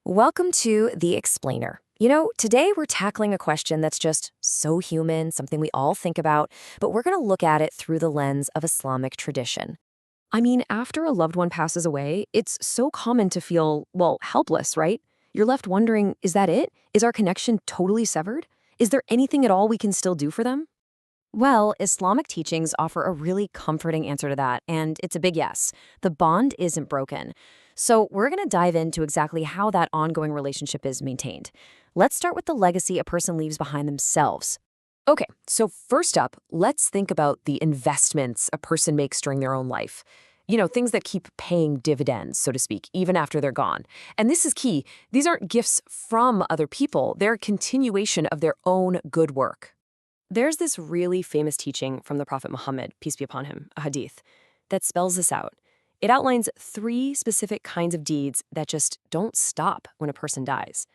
Welcome to The Explainer. Today we're tackling a question that's just so human, something we all think about, but we're going to look at it through the lens of Islamic tradition. I mean, after a loved one passes away, it's so common to feel, well, helpless, right? You're left wondering, is that it? Is our connection totally severed? Is there anything at all we can still do for them? Well, Islamic teachings offer a really comforting answer to that, and it's a big yes. The bond isn't broken. So, we're going to dive into exactly how that ongoing relationship is maintained. Let's start with the legacy a person leaves behind themselves. Okay, so first up, let's think about the investments a person makes during their own life. Things that keep paying dividends, so to speak, even after they're gone. And this is key. These aren't gifts from other people, they're a continuation of their own good work. There's this really famous teaching from the Prophet Muhammad, peace be upon him, a hadith, that spells this out. It outlines three specific kinds of deeds that just don't stop when a person dies.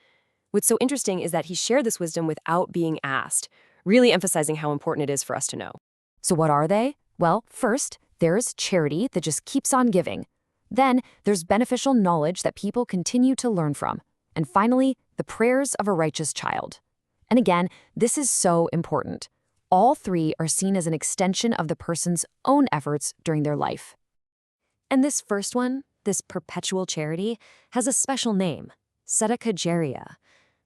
What's so interesting is that he shared this wisdom without being asked, really emphasizing how important it is for us to know. So what are they? Well, first, there's charity that just keeps on giving. Then there's beneficial knowledge that people continue to learn from. And finally, the prayers of a righteous child. And again, this is so important. All three are seen as an extension of the person's own efforts during their life. And this first one, this perpetual charity, has a special name, Sadaqah Jariyah.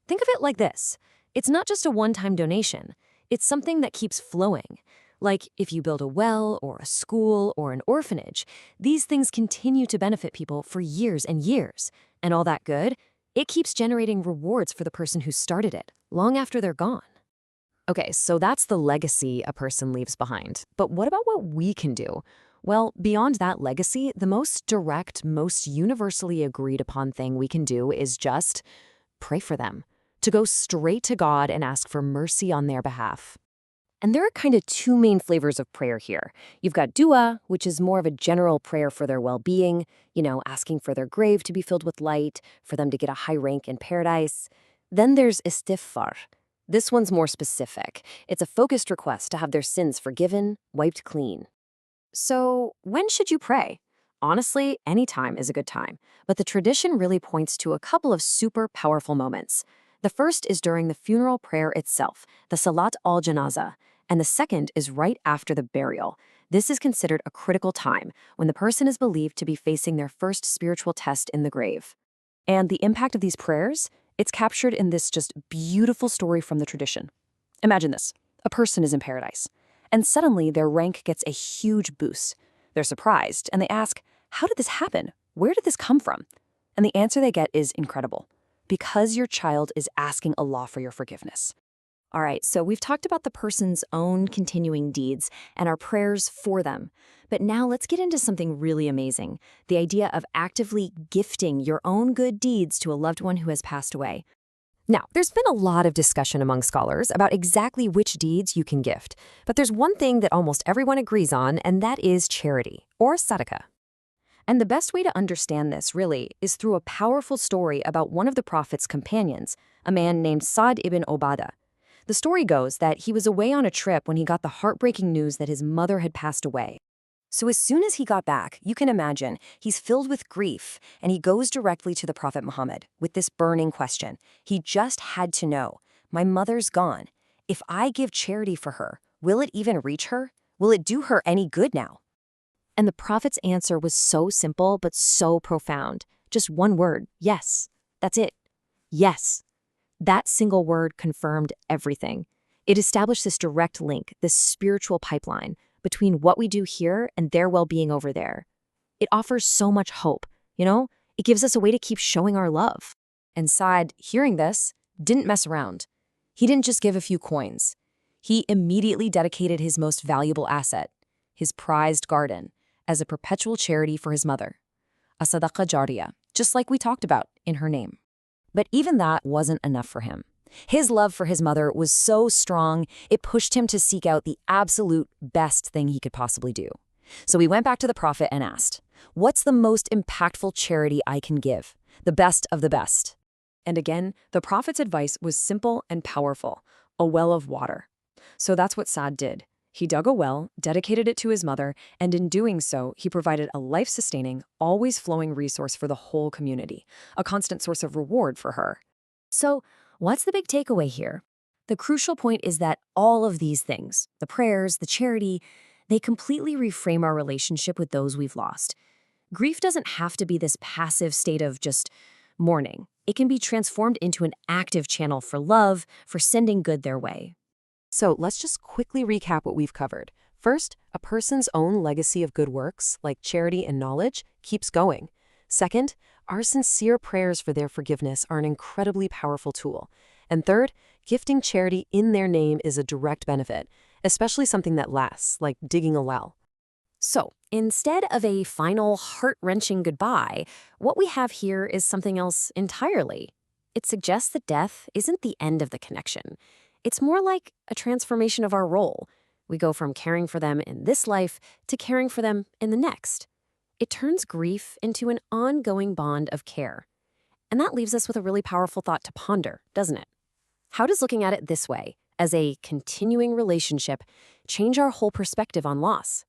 Think of it like this. It's not just a one-time donation. It's something that keeps flowing. Like if you build a well or a school or an orphanage, these things continue to benefit people for years and years. And all that good, it keeps generating rewards for the person who started it, long after they're gone. Okay, so that's the legacy a person leaves behind. But what about what we can do? Well, beyond that legacy, the most direct, most universally agreed upon thing we can do is just pray for them, to go straight to God and ask for mercy on their behalf. And there are kind of two main flavors of prayer here. You've got dua, which is more of a general prayer for their well-being, asking for their grave to be filled with light, for them to get a high rank in paradise. Then there's istighfar. This one's more specific. It's a focused request to have their sins forgiven, wiped clean. So, when should you pray? Honestly, any time is a good time, but the tradition really points to a couple of super powerful moments. The first is during the funeral prayer itself, the Salat al-Janazah, and the second is right after the burial. This is considered a critical time when the person is believed to be facing their first spiritual test in the grave. And the impact of these prayers? It's captured in this just beautiful story from the tradition. Imagine this. A person is in paradise, and suddenly their rank gets a huge boost. They're surprised, and they ask, how did this happen? Where did this come from? And the answer they get is incredible. Because your child is asking Allah for your forgiveness. All right, so we've talked about the person's own continuing deeds and our prayers for them. But now let's get into something really amazing, the idea of actively gifting your own good deeds to a loved one who has passed away. Now, there's been a lot of discussion among scholars about exactly which deeds you can gift, but there's one thing that almost everyone agrees on, and that is charity, or sadaqah. And the best way to understand this, really, is through a powerful story about one of the Prophet's companions, a man named Sa'd ibn Ubadah. The story goes that he was away on a trip when he got the heartbreaking news that his mother had passed away. So as soon as he got back, you can imagine, he's filled with grief, and he goes directly to the Prophet Muhammad with this burning question. He just had to know, my mother's gone. If I give charity for her, will it even reach her? Will it do her any good now? And the Prophet's answer was so simple but so profound. Just one word, yes. That's it. Yes. That single word confirmed everything. It established this direct link, this spiritual pipeline, between what we do here and their well-being over there. It offers so much hope, It gives us a way to keep showing our love. And Sa'd, hearing this, didn't mess around. He didn't just give a few coins. He immediately dedicated his most valuable asset, his prized garden, as a perpetual charity for his mother, a Sadaqah Jariyah, just like we talked about in her name. But even that wasn't enough for him. His love for his mother was so strong, it pushed him to seek out the absolute best thing he could possibly do. So he went back to the Prophet and asked, what's the most impactful charity I can give? The best of the best. And again, the Prophet's advice was simple and powerful, a well of water. So that's what Sa'd did. He dug a well, dedicated it to his mother, and in doing so, he provided a life-sustaining, always flowing resource for the whole community, a constant source of reward for her. So, what's the big takeaway here? The crucial point is that all of these things, the prayers, the charity, they completely reframe our relationship with those we've lost. Grief doesn't have to be this passive state of just mourning. It can be transformed into an active channel for love, for sending good their way. So let's just quickly recap what we've covered. First, a person's own legacy of good works, like charity and knowledge, keeps going. Second, our sincere prayers for their forgiveness are an incredibly powerful tool. And third, gifting charity in their name is a direct benefit, especially something that lasts, like digging a well. So, instead of a final heart-wrenching goodbye, what we have here is something else entirely. It suggests that death isn't the end of the connection. It's more like a transformation of our role. We go from caring for them in this life to caring for them in the next. It turns grief into an ongoing bond of care. And that leaves us with a really powerful thought to ponder, doesn't it? How does looking at it this way, as a continuing relationship, change our whole perspective on loss?